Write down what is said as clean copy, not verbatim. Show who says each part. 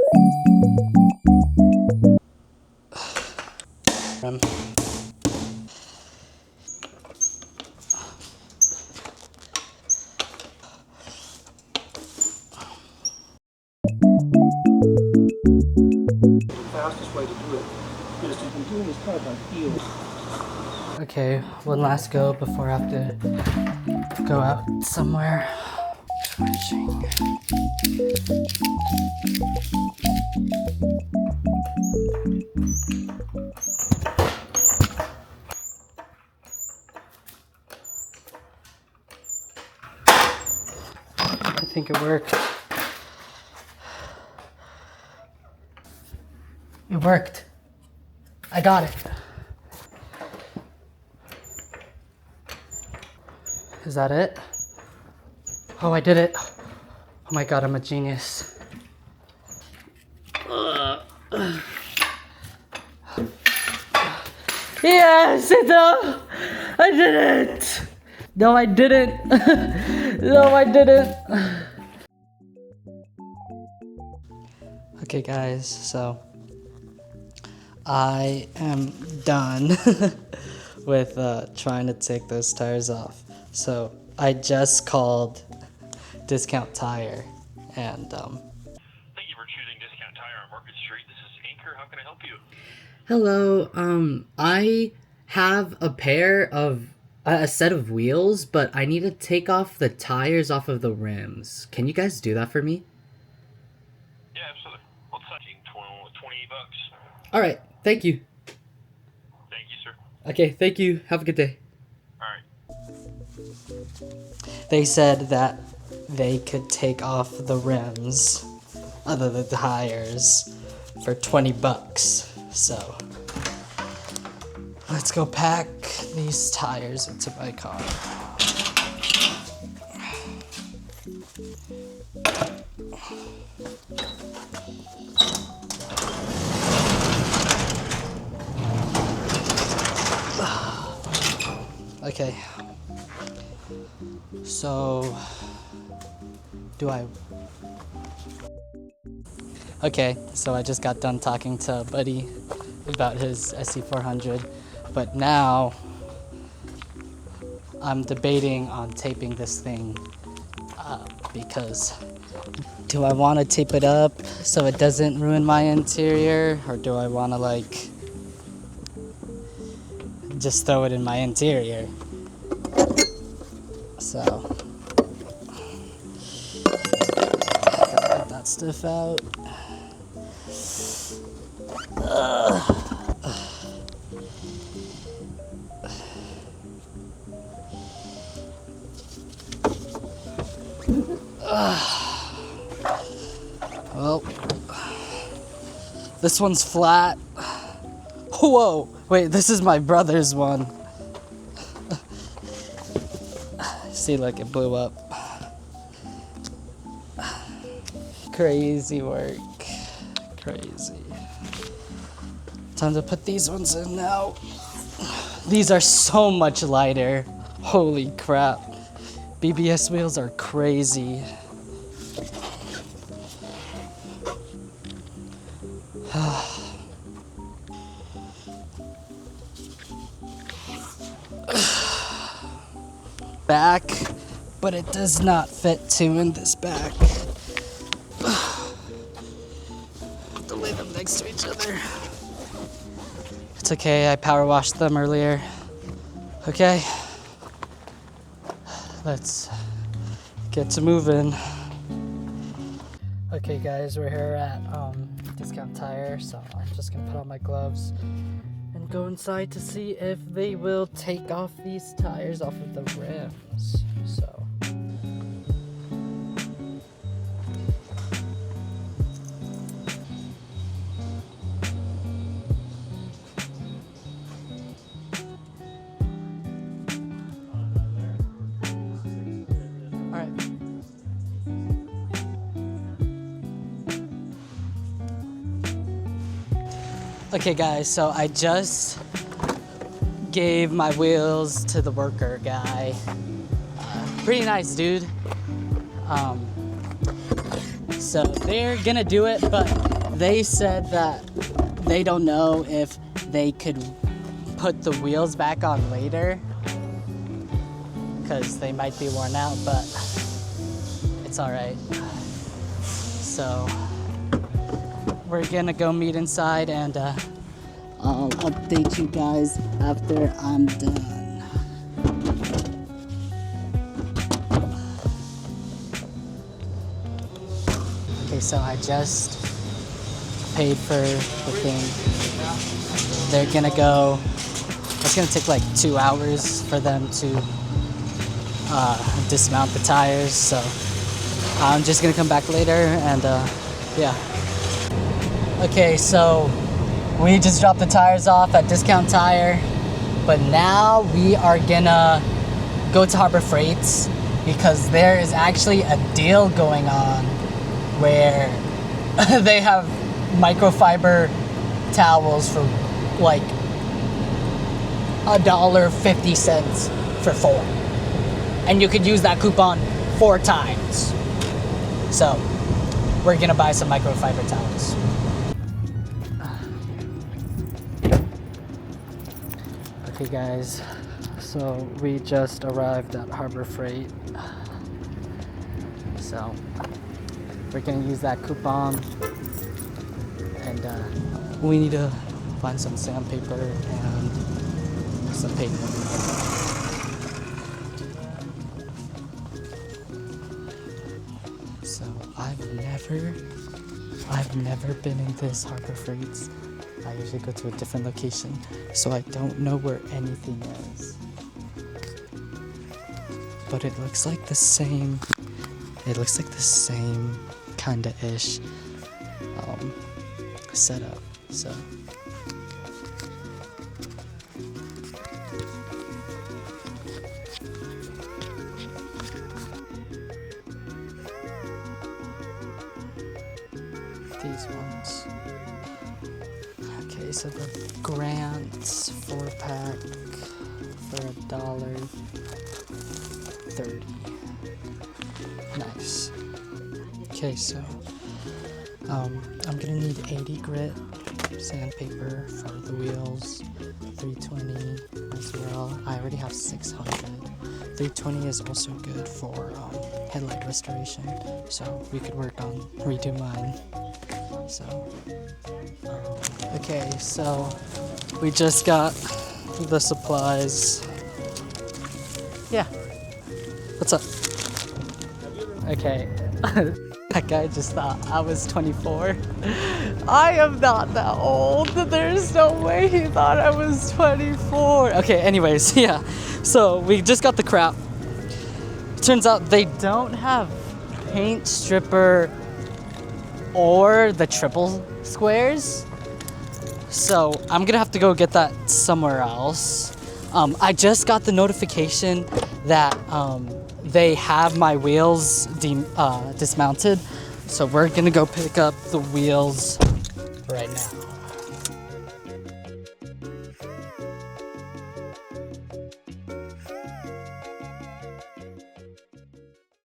Speaker 1: Fastest way to do it is to be doing this kind of like heel.
Speaker 2: Okay, one last go before I have to go out somewhere. Twitching. I think it worked. It worked. I got it. Is that it? Oh, I did it. Oh my god, I'm a genius. Yes, I did it! No, I didn't. No, I didn't. Okay, guys, so I am done with trying to take those tires off. So I just called Discount Tire, and
Speaker 3: Thank you for choosing Discount Tire on Market Street. This is Anchor. How can I help you?
Speaker 2: hello. I have a set of wheels, but I need to take off the tires off of the rims. Can you guys do that for me?
Speaker 3: Yeah, absolutely. What's that? 28 bucks.
Speaker 2: All right. Thank you.
Speaker 3: Thank you, sir.
Speaker 2: Okay. Thank you. Have a good day.
Speaker 3: All right.
Speaker 2: They said that they could take off the rims, other than the tires, for 20 bucks. So let's go pack these tires into my car. Okay. So, Okay, so I just got done talking to Buddy about his SC400, but now I'm debating on taping this thing up because do I want to tape it up so it doesn't ruin my interior, or do I want to like just throw it in my interior? So gotta get that stuff out. Well, this one's flat. Whoa, wait, this is my brother's one. See, like it blew up. Crazy work. Crazy. Time to put these ones in now. These are so much lighter. Holy crap. BBS wheels are crazy. Back, but it does not fit two in this back. Have to lay them next to each other. It's okay, I power washed them earlier. Okay, let's get to moving. Okay guys, we're here at Discount Tire, so I'm just gonna put on my gloves and go inside to see if they will take off these tires off of the rims. So okay guys, so I just gave my wheels to the worker guy. Pretty nice dude. So they're gonna do it, but they said that they don't know if they could put the wheels back on later because they might be worn out, but it's all right. So we're gonna go meet inside, and I'll update you guys after I'm done. Okay, so I just paid for the thing. They're gonna go, it's gonna take like 2 hours for them to dismount the tires, so I'm just gonna come back later and yeah. Okay, so we just dropped the tires off at Discount Tire, but now we are gonna go to Harbor Freights because there is actually a deal going on where they have microfiber towels for like $1.50 for 4, and you could use that coupon 4 times. So we're gonna buy some microfiber towels. Okay guys, so we just arrived at Harbor Freight, so we're gonna use that coupon, and we need to find some sandpaper and some paper. So I've never been in this Harbor Freights. I usually go to a different location, so I don't know where anything is. But it looks like the same. It looks like the same kinda ish setup. So these ones. Okay, so the Grants 4-pack for $1.30. Nice. Okay, so I'm gonna need 80 grit sandpaper for the wheels, 320 as well. I already have 600. 320 is also good for headlight restoration, so we could work on redo mine. So okay, so we just got the supplies. Yeah, what's up? Okay. That guy just thought I was 24. I am not that old. There's no way he thought I was 24. Okay, anyways, yeah. So we just got the crap. Turns out they don't have paint stripper or the triple squares. So I'm gonna have to go get that somewhere else. I just got the notification that they have my wheels dismounted, so we're gonna go pick up the wheels right now.